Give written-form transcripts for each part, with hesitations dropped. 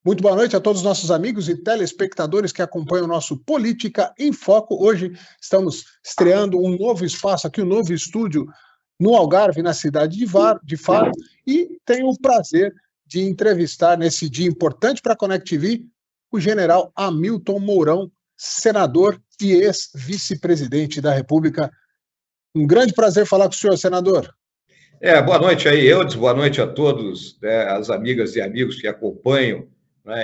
Muito boa noite a todos os nossos amigos e telespectadores que acompanham o nosso Política em Foco. Hoje estamos estreando um novo espaço aqui, um novo estúdio no Algarve, na cidade de Faro, e tenho o prazer de entrevistar nesse dia importante para a Connect TV o general Hamilton Mourão, senador e ex-vice-presidente da República. Um grande prazer falar com o senhor, senador. Boa noite aí, Eudes, boa noite a todos, as amigas e amigos que acompanham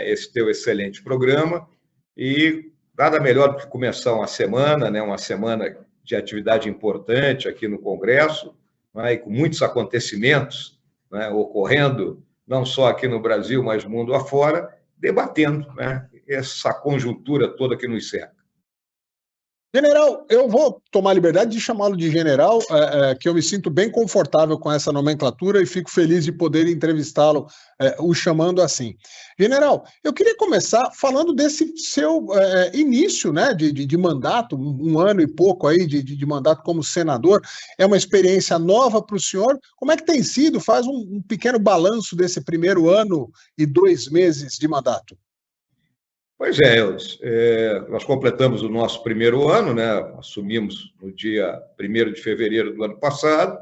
esse teu excelente programa. E nada melhor do que começar uma semana de atividade importante aqui no Congresso, e com muitos acontecimentos ocorrendo, não só aqui no Brasil, mas mundo afora, debatendo essa conjuntura toda que nos cerca. General, eu vou tomar a liberdade de chamá-lo de general, que eu me sinto bem confortável com essa nomenclatura e fico feliz de poder entrevistá-lo, o chamando assim. General, eu queria começar falando desse seu início de mandato, um ano e pouco aí de mandato como senador. É uma experiência nova para o senhor. Como é que tem sido? Faz um pequeno balanço desse primeiro ano e 2 meses de mandato. Pois é, Eudes, nós completamos o nosso primeiro ano, assumimos no dia 1º de fevereiro do ano passado.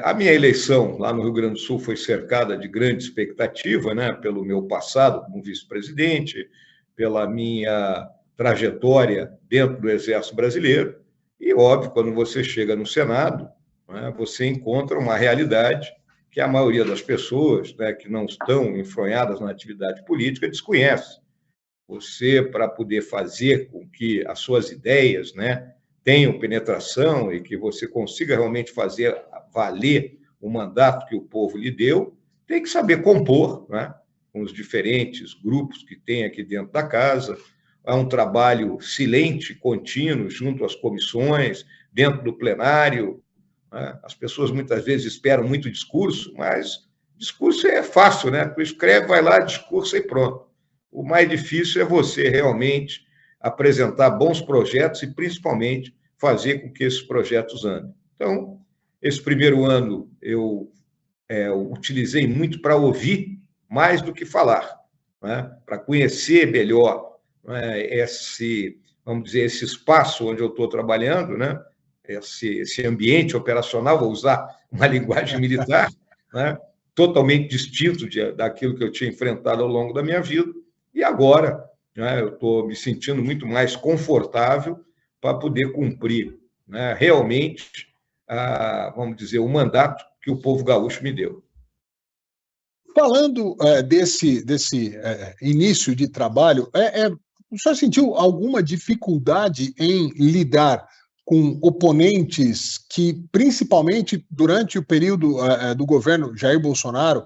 A minha eleição lá no Rio Grande do Sul foi cercada de grande expectativa, pelo meu passado como vice-presidente, pela minha trajetória dentro do Exército Brasileiro. E, óbvio, quando você chega no Senado, você encontra uma realidade que a maioria das pessoas que não estão enfronhadas na atividade política desconhece. Você, para poder fazer com que as suas ideias tenham penetração e que você consiga realmente fazer valer o mandato que o povo lhe deu, tem que saber compor com os diferentes grupos que tem aqui dentro da casa. Há um trabalho silente, contínuo, junto às comissões, dentro do plenário. As pessoas muitas vezes esperam muito discurso, mas discurso é fácil, Tu escreve, vai lá, discurso e pronto. O mais difícil é você realmente apresentar bons projetos e, principalmente, fazer com que esses projetos andem. Então, esse primeiro ano eu utilizei muito para ouvir mais do que falar, para conhecer melhor esse espaço onde eu estou trabalhando, esse ambiente operacional, vou usar uma linguagem militar, totalmente distinto daquilo que eu tinha enfrentado ao longo da minha vida. E agora eu estou me sentindo muito mais confortável para poder cumprir realmente, o mandato que o povo gaúcho me deu. Falando desse início de trabalho, o senhor sentiu alguma dificuldade em lidar com oponentes que, principalmente durante o período do governo Jair Bolsonaro,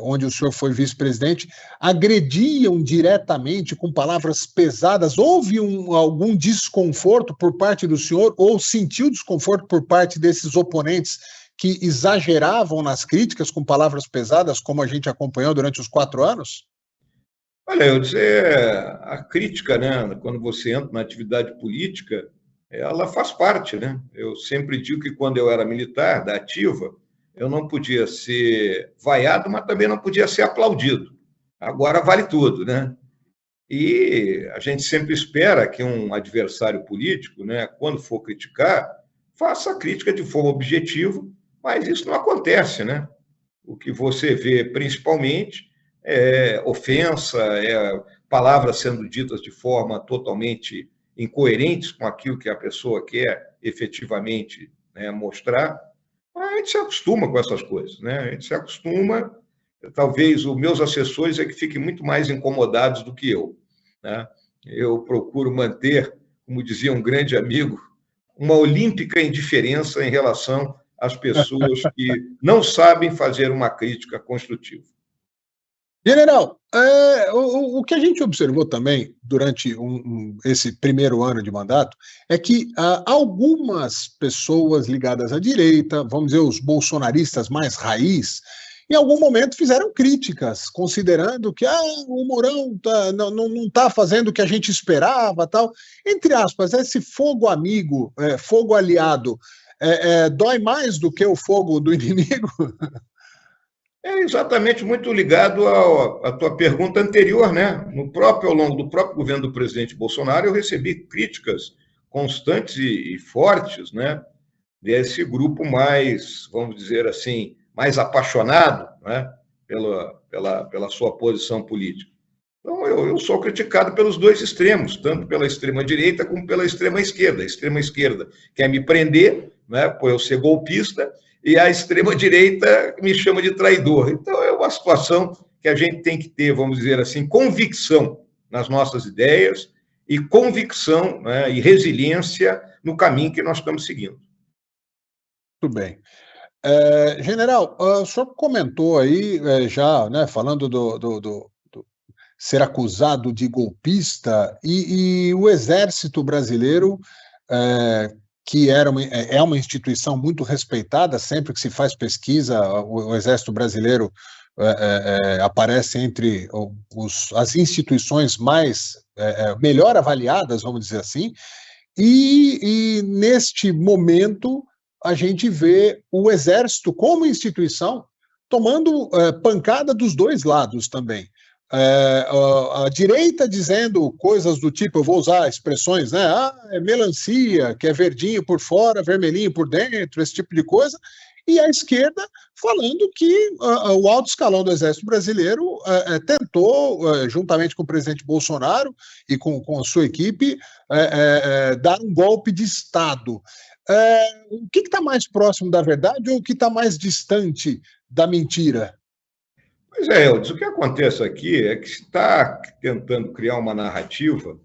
onde o senhor foi vice-presidente, agrediam diretamente com palavras pesadas? Houve algum desconforto por parte do senhor ou sentiu desconforto por parte desses oponentes que exageravam nas críticas com palavras pesadas, como a gente acompanhou durante os 4 anos? Olha, eu dizer, a crítica, quando você entra na atividade política, ela faz parte, Eu sempre digo que quando eu era militar, da ativa, eu não podia ser vaiado, mas também não podia ser aplaudido. Agora vale tudo, E a gente sempre espera que um adversário político, quando for criticar, faça a crítica de forma objetiva, mas isso não acontece, O que você vê, principalmente, é ofensa, palavras sendo ditas de forma totalmente incoerentes com aquilo que a pessoa quer efetivamente mostrar. A gente se acostuma com essas coisas, A gente se acostuma. Talvez os meus assessores é que fiquem muito mais incomodados do que eu, Eu procuro manter, como dizia um grande amigo, uma olímpica indiferença em relação às pessoas que não sabem fazer uma crítica construtiva. General, o que a gente observou também durante esse primeiro ano de mandato é que algumas pessoas ligadas à direita, vamos dizer, os bolsonaristas mais raiz, em algum momento fizeram críticas, considerando que o Mourão não está fazendo o que a gente esperava, tal. Entre aspas, esse fogo amigo, fogo aliado, dói mais do que o fogo do inimigo? É exatamente muito ligado à tua pergunta anterior, né? Ao longo do próprio governo do presidente Bolsonaro, eu recebi críticas constantes e fortes, né? Desse grupo mais, vamos dizer assim, mais apaixonado, né? Pela sua posição política. Então, eu sou criticado pelos dois extremos, tanto pela extrema-direita como pela extrema-esquerda. A extrema-esquerda quer me prender, né, por eu ser golpista, e a extrema-direita me chama de traidor. Então, é uma situação que a gente tem que ter, vamos dizer assim, convicção nas nossas ideias e convicção, né, e resiliência no caminho que nós estamos seguindo. Muito bem. General, o senhor comentou aí, já, né, falando do ser acusado de golpista, e o Exército Brasileiro, que é uma instituição muito respeitada, sempre que se faz pesquisa, o Exército Brasileiro aparece entre as instituições melhor avaliadas, vamos dizer assim, e neste momento a gente vê o Exército como instituição tomando pancada dos dois lados também. A direita dizendo coisas do tipo, eu vou usar expressões, né? É melancia, que é verdinho por fora, vermelhinho por dentro, esse tipo de coisa, e a esquerda falando que o alto escalão do Exército Brasileiro tentou, juntamente com o presidente Bolsonaro e com a sua equipe, dar um golpe de Estado. O que está mais próximo da verdade ou o que está mais distante da mentira? Pois é, Eudes, o que acontece aqui é que se está tentando criar uma narrativa,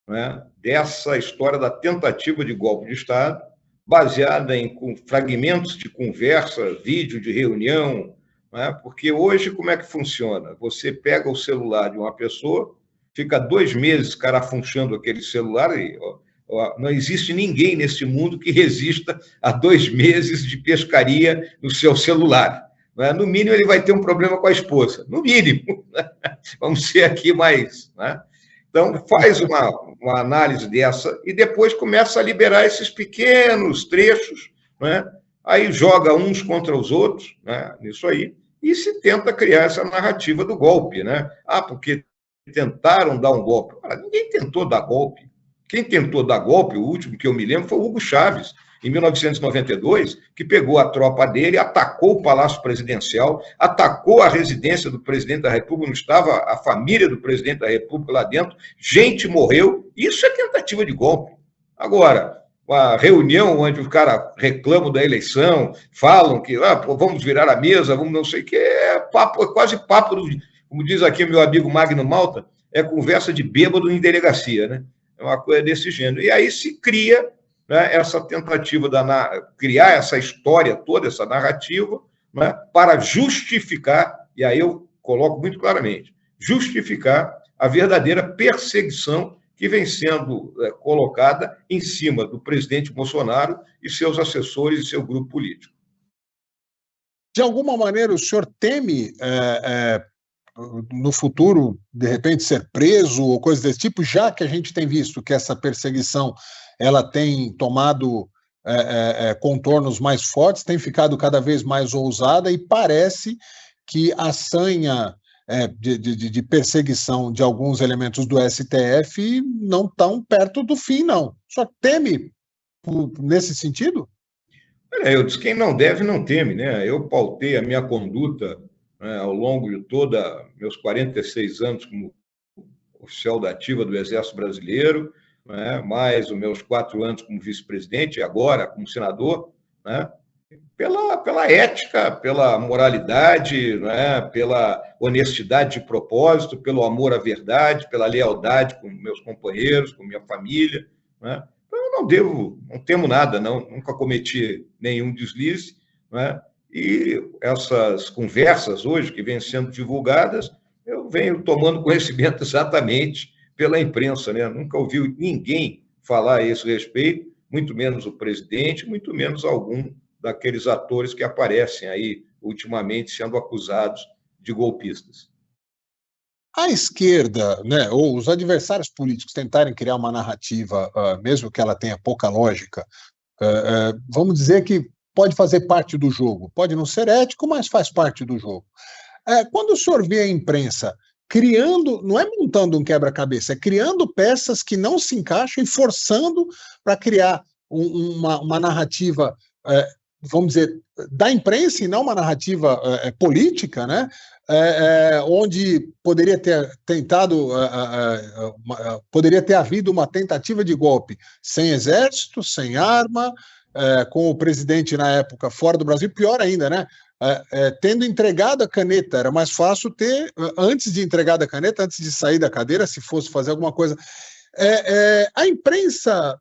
né, dessa história da tentativa de golpe de Estado, baseada em fragmentos de conversa, vídeo de reunião, né, porque hoje como é que funciona? Você pega o celular de uma pessoa, fica 2 meses carafunchando aquele celular e não existe ninguém neste mundo que resista a 2 meses de pescaria no seu celular. No mínimo, ele vai ter um problema com a esposa. No mínimo. Vamos ser aqui mais. Né? Então, faz uma análise dessa e depois começa a liberar esses pequenos trechos, né? Aí joga uns contra os outros, né? Nisso aí, e se tenta criar essa narrativa do golpe. Né? Porque tentaram dar um golpe. Ninguém tentou dar golpe. Quem tentou dar golpe, o último que eu me lembro, foi o Hugo Chávez, em 1992, que pegou a tropa dele, atacou o Palácio Presidencial, atacou a residência do presidente da República, não estava a família do presidente da República lá dentro, gente morreu, isso é tentativa de golpe. Agora, a reunião onde os caras reclamam da eleição, falam que vamos virar a mesa, vamos não sei o que, é quase papo, como diz aqui o meu amigo Magno Malta, é conversa de bêbado em delegacia, né? É uma coisa desse gênero. E aí se cria, né, essa tentativa de criar essa história toda, essa narrativa, né, para justificar, e aí eu coloco muito claramente, justificar a verdadeira perseguição que vem sendo colocada em cima do presidente Bolsonaro e seus assessores e seu grupo político. De alguma maneira, o senhor teme no futuro, de repente, ser preso ou coisa desse tipo, já que a gente tem visto que essa perseguição ela tem tomado contornos mais fortes, tem ficado cada vez mais ousada e parece que a sanha de perseguição de alguns elementos do STF não estão perto do fim, não. Só teme nesse sentido? Eu disse, quem não deve, não teme, né? Eu pautei a minha conduta, né, ao longo de meus 46 anos como oficial da ativa do Exército Brasileiro, né, mais os meus 4 anos como vice-presidente e agora como senador, né, pela ética, pela moralidade, né, pela honestidade de propósito, pelo amor à verdade, pela lealdade com meus companheiros, com minha família. Né? Então, eu não temo nada, nunca cometi nenhum deslize. Né? E essas conversas hoje que vêm sendo divulgadas, eu venho tomando conhecimento exatamente pela imprensa, né? Nunca ouvi ninguém falar a esse respeito, muito menos o presidente, muito menos algum daqueles atores que aparecem aí ultimamente sendo acusados de golpistas. A esquerda, né, ou os adversários políticos tentarem criar uma narrativa, mesmo que ela tenha pouca lógica, vamos dizer que pode fazer parte do jogo. Pode não ser ético, mas faz parte do jogo. Quando o senhor vê a imprensa criando, não é montando um quebra-cabeça, é criando peças que não se encaixam e forçando para criar uma narrativa, vamos dizer, da imprensa e não uma narrativa política, né? Onde poderia ter tentado, poderia ter havido uma tentativa de golpe sem exército, sem arma, com o presidente na época fora do Brasil, pior ainda, né? Tendo entregado a caneta, era mais fácil ter, antes de entregar a caneta, antes de sair da cadeira, se fosse fazer alguma coisa. A imprensa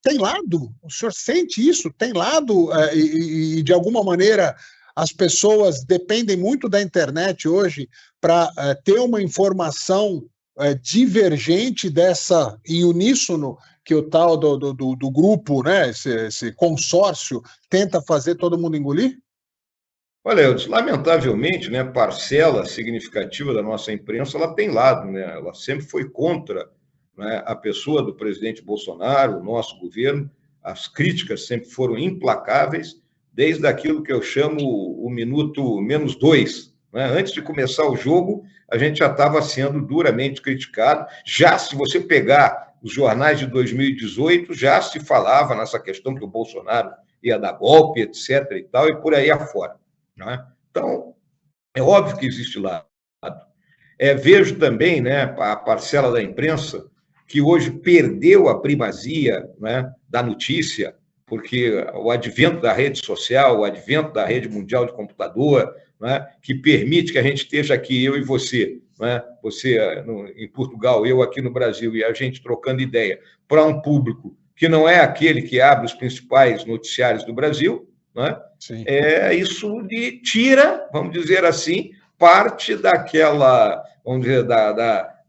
tem lado? O senhor sente isso? Tem lado? E de alguma maneira, as pessoas dependem muito da internet hoje para ter uma informação divergente dessa, em uníssono, que o tal do grupo, né, esse consórcio, tenta fazer todo mundo engolir? Olha, Eudes, lamentavelmente, né, parcela significativa da nossa imprensa ela tem lado, né? Ela sempre foi contra, né, a pessoa do presidente Bolsonaro, o nosso governo. As críticas sempre foram implacáveis, desde aquilo que eu chamo o minuto -2. Né? Antes de começar o jogo, a gente já estava sendo duramente criticado. Já se você pegar os jornais de 2018, já se falava nessa questão que o Bolsonaro ia dar golpe, etc. e tal, e por aí afora. Né? Então, é óbvio que existe lado. Vejo também, né, a parcela da imprensa que hoje perdeu a primazia, né, da notícia, porque o advento da rede social, o advento da rede mundial de computador, né, que permite que a gente esteja aqui, eu e você, né, você em Portugal, eu aqui no Brasil, e a gente trocando ideia para um público que não é aquele que abre os principais noticiários do Brasil, né? Sim. Isso tira, vamos dizer assim, parte daquela, vamos dizer,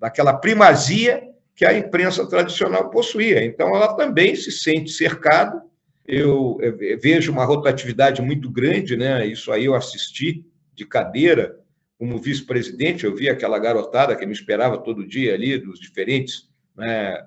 daquela primazia que a imprensa tradicional possuía. Então, ela também se sente cercada. Eu vejo uma rotatividade muito grande, né? Isso aí eu assisti de cadeira como vice-presidente, eu vi aquela garotada que me esperava todo dia ali, dos diferentes, né,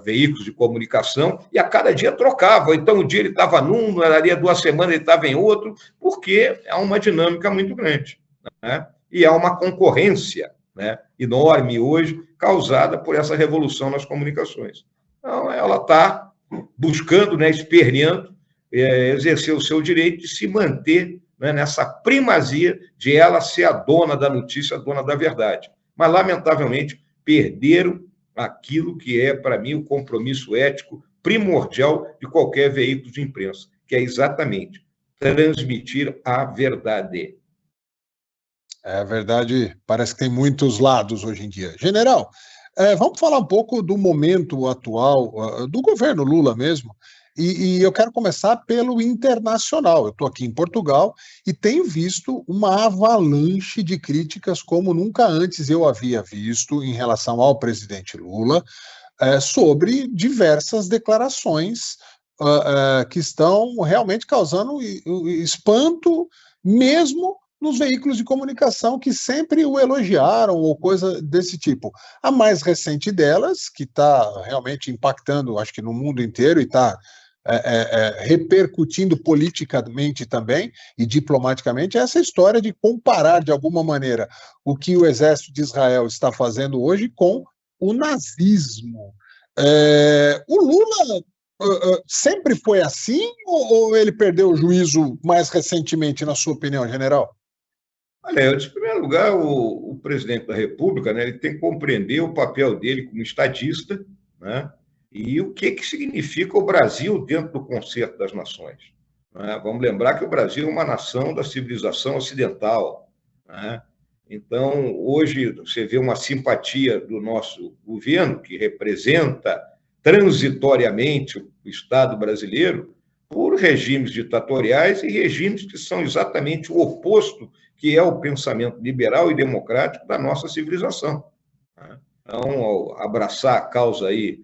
veículos de comunicação, e a cada dia trocava. Então, um dia ele estava num, ali 2 semanas ele estava em outro, porque é uma dinâmica muito grande, né? E há uma concorrência, né, enorme hoje, causada por essa revolução nas comunicações. Então, ela está buscando, né, esperneando, exercer o seu direito de se manter, né, nessa primazia de ela ser a dona da notícia, a dona da verdade. Mas, lamentavelmente, perderam aquilo que é, para mim, o compromisso ético primordial de qualquer veículo de imprensa, que é exatamente transmitir a verdade. A verdade parece que tem muitos lados hoje em dia. General, vamos falar um pouco do momento atual, do governo Lula mesmo, e eu quero começar pelo internacional. Eu estou aqui em Portugal e tenho visto uma avalanche de críticas como nunca antes eu havia visto em relação ao presidente Lula, sobre diversas declarações que estão realmente causando espanto, mesmo nos veículos de comunicação que sempre o elogiaram ou coisa desse tipo. A mais recente delas, que está realmente impactando, acho que no mundo inteiro, e está repercutindo politicamente também e diplomaticamente, é essa história de comparar, de alguma maneira, o que o exército de Israel está fazendo hoje com o nazismo. O Lula sempre foi assim ou ele perdeu o juízo mais recentemente, na sua opinião, general? Olha, em primeiro lugar, o presidente da República, né, ele tem que compreender o papel dele como estadista, né, e o que significa o Brasil dentro do concerto das nações. Né? Vamos lembrar que o Brasil é uma nação da civilização ocidental. Né? Então, hoje, você vê uma simpatia do nosso governo, que representa transitoriamente o Estado brasileiro, por regimes ditatoriais e regimes que são exatamente o oposto, que é o pensamento liberal e democrático da nossa civilização. Então, ao abraçar a causa aí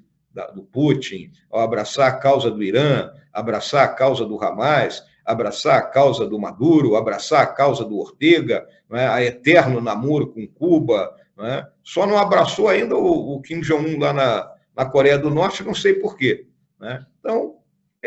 do Putin, ao abraçar a causa do Irã, abraçar a causa do Hamas, abraçar a causa do Maduro, abraçar a causa do Ortega, né, a eterno namoro com Cuba, né, só não abraçou ainda o Kim Jong-un lá na Coreia do Norte, não sei por quê. Né? Então,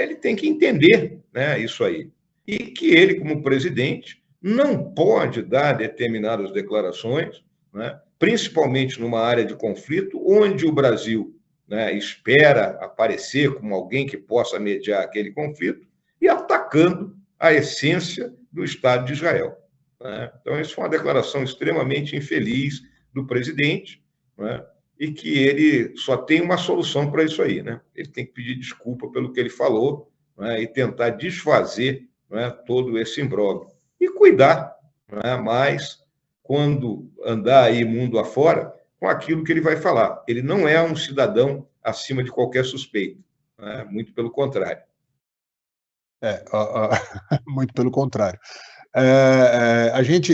ele tem que entender, né, isso aí. E que ele, como presidente, não pode dar determinadas declarações, né, principalmente numa área de conflito, onde o Brasil, né, espera aparecer como alguém que possa mediar aquele conflito, e atacando a essência do Estado de Israel. Né? Então, isso foi uma declaração extremamente infeliz do presidente, né? E que ele só tem uma solução para isso aí. Né? Ele tem que pedir desculpa pelo que ele falou, né? E tentar desfazer, né, todo esse imbróglio. E cuidar, né, mais quando andar aí mundo afora com aquilo que ele vai falar. Ele não é um cidadão acima de qualquer suspeita, né? Muito pelo contrário. Muito pelo contrário.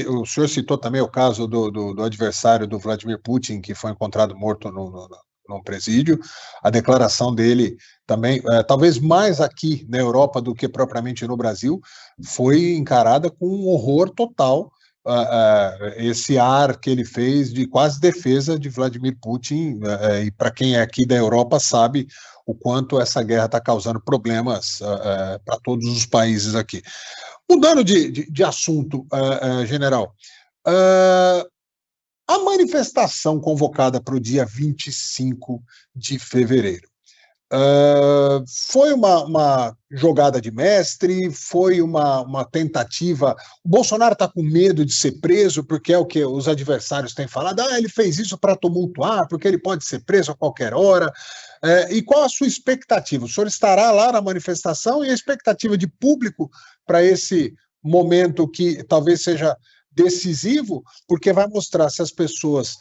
O senhor citou também o caso do adversário do Vladimir Putin, que foi encontrado morto num presídio. A declaração dele também, talvez mais aqui na Europa do que propriamente no Brasil, foi encarada com um horror total. Esse ar que ele fez de quase defesa de Vladimir Putin, e para quem é aqui da Europa sabe o quanto essa guerra está causando problemas para todos os países aqui. Mudando de assunto, general, a manifestação convocada para o dia 25 de fevereiro foi uma jogada de mestre, foi uma tentativa. O Bolsonaro está com medo de ser preso, porque é o que os adversários têm falado. Ele fez isso para tumultuar, porque ele pode ser preso a qualquer hora. E qual a sua expectativa? O senhor estará lá na manifestação e a expectativa de público para esse momento que talvez seja decisivo, porque vai mostrar se as pessoas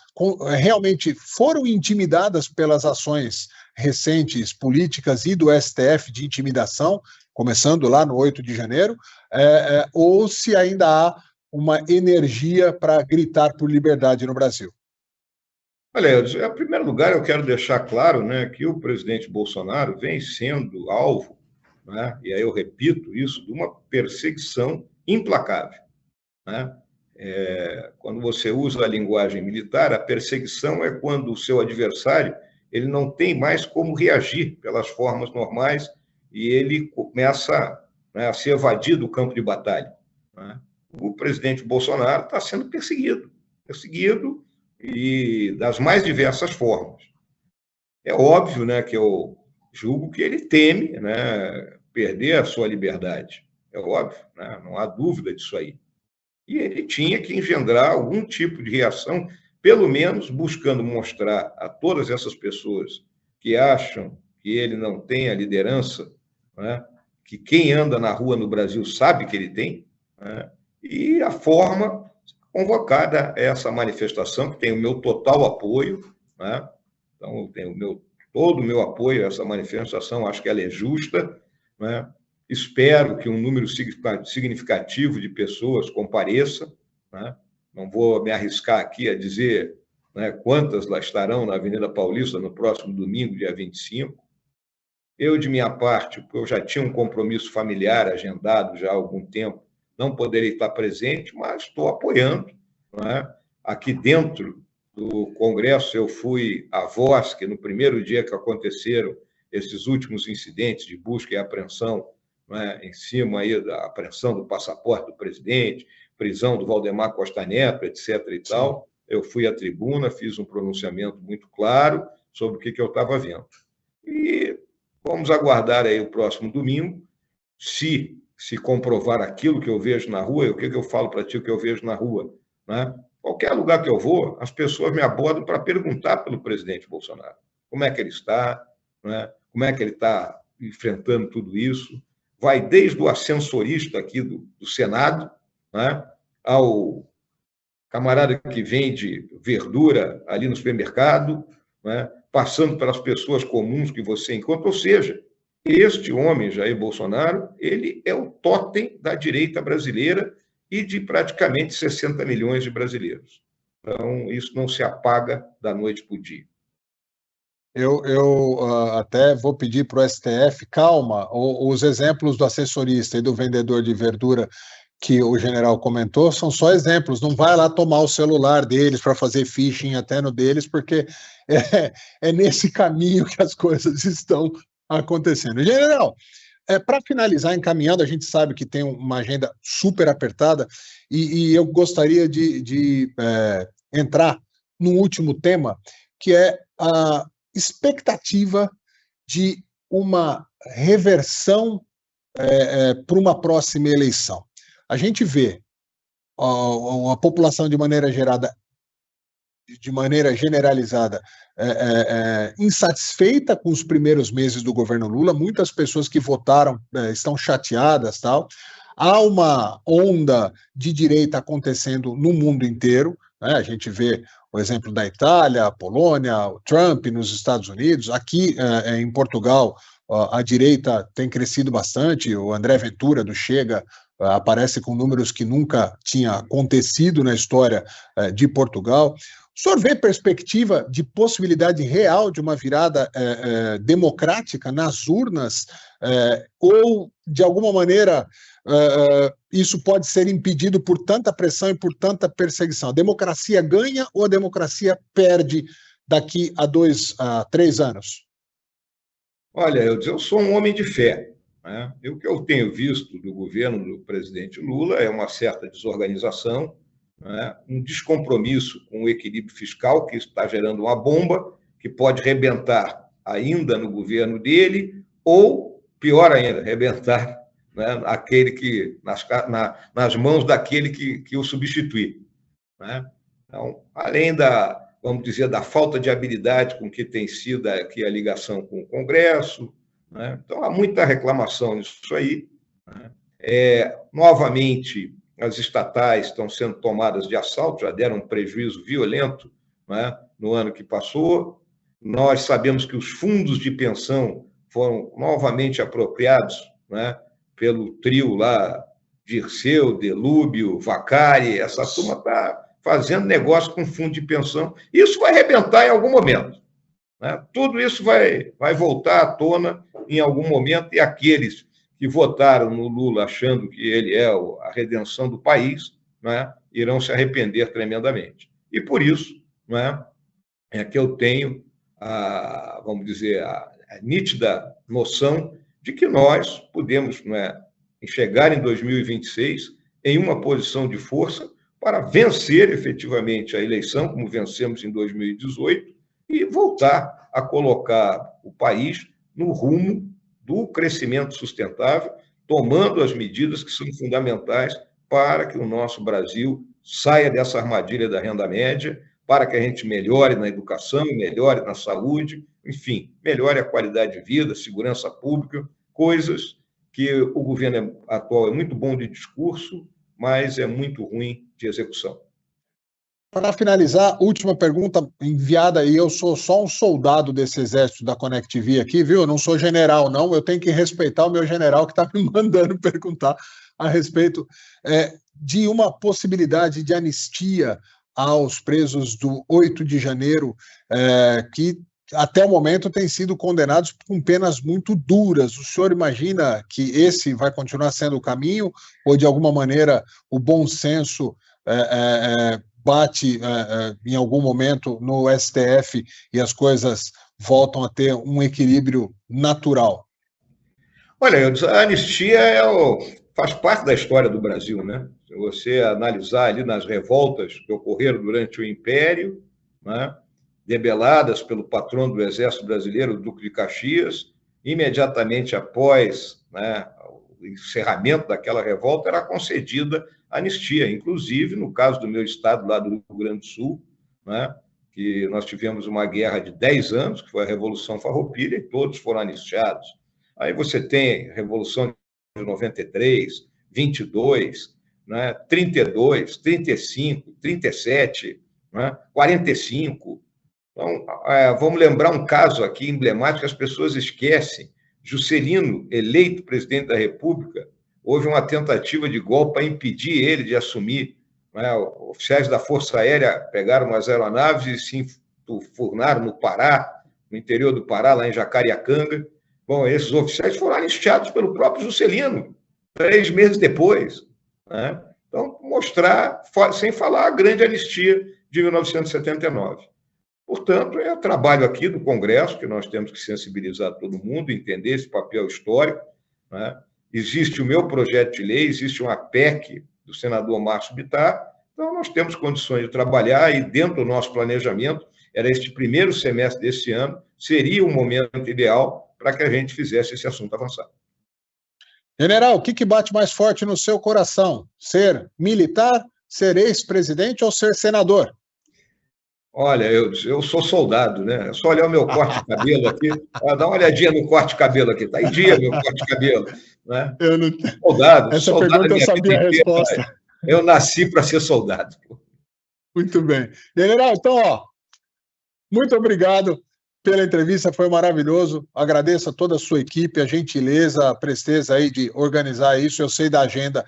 realmente foram intimidadas pelas ações recentes políticas e do STF de intimidação, começando lá no 8 de janeiro, ou se ainda há uma energia para gritar por liberdade no Brasil. Olha, em primeiro lugar, eu quero deixar claro, né, que o presidente Bolsonaro vem sendo alvo, né, e aí eu repito isso, de uma perseguição implacável. Né? Quando você usa a linguagem militar, a perseguição é quando o seu adversário ele não tem mais como reagir pelas formas normais e ele começa, né, a se evadir do campo de batalha. Né? O presidente Bolsonaro está sendo perseguido e das mais diversas formas. É óbvio, né, que eu julgo que ele teme, né, perder a sua liberdade. É óbvio, né, não há dúvida disso aí. E ele tinha que engendrar algum tipo de reação, pelo menos buscando mostrar a todas essas pessoas que acham que ele não tem a liderança, né, que quem anda na rua no Brasil sabe que ele tem, né, e a forma convocada essa manifestação, que tem o meu total apoio, né, então tem todo o meu apoio a essa manifestação, acho que ela é justa, né. Espero que um número significativo de pessoas compareça, né? Não vou me arriscar aqui a dizer, né, quantas lá estarão na Avenida Paulista no próximo domingo, dia 25. Eu, de minha parte, eu já tinha um compromisso familiar agendado já há algum tempo, não poderei estar presente, mas estou apoiando. Né? Aqui dentro do Congresso, eu fui a voz que, no primeiro dia que aconteceram esses últimos incidentes de busca e apreensão, né, em cima aí da apreensão do passaporte do presidente, prisão do Valdemar Costa Neto, etc. e tal, eu fui à tribuna, fiz um pronunciamento muito claro sobre o que eu estava vendo. E vamos aguardar aí o próximo domingo, se comprovar aquilo que eu vejo na rua, o que eu falo para ti, o que eu vejo na rua. Né? Qualquer lugar que eu vou, as pessoas me abordam para perguntar pelo presidente Bolsonaro. Como é que ele está, né? Como é que ele está enfrentando tudo isso. Vai desde o ascensorista aqui do Senado, né, ao camarada que vende verdura ali no supermercado, né, passando pelas pessoas comuns que você encontra. Ou seja, este homem, Jair Bolsonaro, ele é o tótem da direita brasileira e de praticamente 60 milhões de brasileiros. Então, isso não se apaga da noite para o dia. Eu até vou pedir para o STF, calma, os exemplos do assessorista e do vendedor de verdura que o general comentou são só exemplos, não vai lá tomar o celular deles para fazer phishing até no deles, porque é nesse caminho que as coisas estão acontecendo. General, Para finalizar, encaminhando, a gente sabe que tem uma agenda super apertada e eu gostaria de entrar no último tema, que é a expectativa de uma reversão para uma próxima eleição. A gente vê a população de maneira generalizada, insatisfeita com os primeiros meses do governo Lula. Muitas pessoas que votaram estão chateadas, tal. Há uma onda de direita acontecendo no mundo inteiro, né? A gente vê o exemplo da Itália, a Polônia, o Trump nos Estados Unidos. Aqui em Portugal, a direita tem crescido bastante. O André Ventura, do Chega, aparece com números que nunca tinha acontecido na história de Portugal. O senhor vê perspectiva de possibilidade real de uma virada democrática nas urnas, ou, de alguma maneira, isso pode ser impedido por tanta pressão e por tanta perseguição? A democracia ganha ou a democracia perde daqui a 2 a 3 anos? Olha, eu sou um homem de fé, né? O que eu tenho visto do governo do presidente Lula é uma certa desorganização, né? Um descompromisso com o equilíbrio fiscal, que está gerando uma bomba que pode rebentar ainda no governo dele, ou, pior ainda, rebentar, né, nas mãos daquele que o substituir, né? Então, além vamos dizer, da falta de habilidade com que tem sido aqui a ligação com o Congresso, né? Então, há muita reclamação nisso aí, né? Novamente, as estatais estão sendo tomadas de assalto, já deram um prejuízo violento, né, no ano que passou. Nós sabemos que os fundos de pensão foram novamente apropriados, né, pelo trio lá, Dirceu, Delúbio, Vacari. Essa turma está fazendo negócio com fundo de pensão. Isso vai arrebentar em algum momento, né? Tudo isso vai voltar à tona em algum momento, e aqueles que votaram no Lula achando que ele é a redenção do país, né, irão se arrepender tremendamente. E por isso, né, é que eu tenho, vamos dizer, a nítida noção de que nós podemos, né, chegar em 2026 em uma posição de força para vencer efetivamente a eleição, como vencemos em 2018, e voltar a colocar o país no rumo do crescimento sustentável, tomando as medidas que são fundamentais para que o nosso Brasil saia dessa armadilha da renda média, para que a gente melhore na educação, melhore na saúde, enfim, melhore a qualidade de vida, segurança pública, coisas que o governo atual é muito bom de discurso, mas é muito ruim de execução. Para finalizar, última pergunta enviada, e eu sou só um soldado desse exército da Connect TV aqui, viu? Eu não sou general, não. Eu tenho que respeitar o meu general que está me mandando perguntar a respeito de uma possibilidade de anistia aos presos do 8 de janeiro, que até o momento têm sido condenados com penas muito duras. O senhor imagina que esse vai continuar sendo o caminho, ou de alguma maneira o bom senso bate em algum momento no STF e as coisas voltam a ter um equilíbrio natural? Olha, a anistia faz parte da história do Brasil, né? Se você analisar ali nas revoltas que ocorreram durante o Império, né, debeladas pelo patrono do Exército Brasileiro, o Duque de Caxias, imediatamente após, né, o encerramento daquela revolta, era concedida anistia, inclusive no caso do meu estado, lá do Rio Grande do Sul, né, que nós tivemos uma guerra de 10 anos, que foi a Revolução Farroupilha, e todos foram anistiados. Aí você tem a Revolução de 93, 22, né, 32, 35, 37, né, 45. Então, vamos lembrar um caso aqui emblemático que as pessoas esquecem. Juscelino, eleito presidente da República, houve uma tentativa de golpe para impedir ele de assumir, né? Oficiais da Força Aérea pegaram umas aeronaves e se enfurnaram no Pará, no interior do Pará, lá em Jacareacanga. Bom, esses oficiais foram anistiados pelo próprio Juscelino, 3 meses depois, né? Então, mostrar, sem falar a grande anistia de 1979. Portanto, é trabalho aqui do Congresso, que nós temos que sensibilizar todo mundo, entender esse papel histórico, né? Existe o meu projeto de lei, existe uma PEC do senador Márcio Bittar, então nós temos condições de trabalhar e dentro do nosso planejamento, era este primeiro semestre desse ano, seria o momento ideal para que a gente fizesse esse assunto avançar. General, o que bate mais forte no seu coração? Ser militar, ser ex-presidente ou ser senador? Olha, eu sou soldado, né? É só olhar o meu corte de cabelo aqui, dá uma olhadinha no corte de cabelo aqui, está em dia meu corte de cabelo, né? Eu não... Soldado, Essa soldado pergunta eu minha vida sabia a inteira, resposta. eu nasci para ser soldado. Muito bem. General, então, ó, muito obrigado pela entrevista, foi maravilhoso. Agradeço a toda a sua equipe, a gentileza, a presteza aí de organizar isso. Eu sei da agenda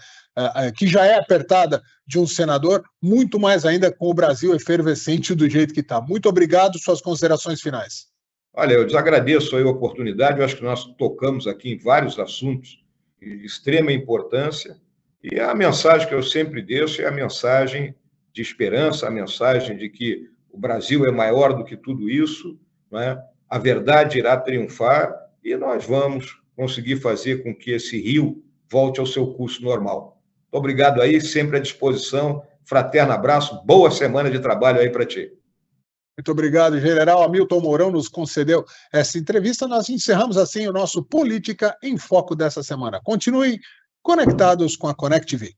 que já é apertada de um senador, muito mais ainda com o Brasil efervescente do jeito que está. Muito obrigado, suas considerações finais. Olha, eu desagradeço aí a oportunidade, eu acho que nós tocamos aqui em vários assuntos de extrema importância, e a mensagem que eu sempre deixo é a mensagem de esperança, a mensagem de que o Brasil é maior do que tudo isso, não é? A verdade irá triunfar e nós vamos conseguir fazer com que esse rio volte ao seu curso normal. Muito obrigado aí, sempre à disposição. Fraterno abraço, boa semana de trabalho aí para ti. Muito obrigado, General Hamilton Mourão nos concedeu essa entrevista. Nós encerramos assim o nosso Política em Foco dessa semana. Continuem conectados com a Conect TV.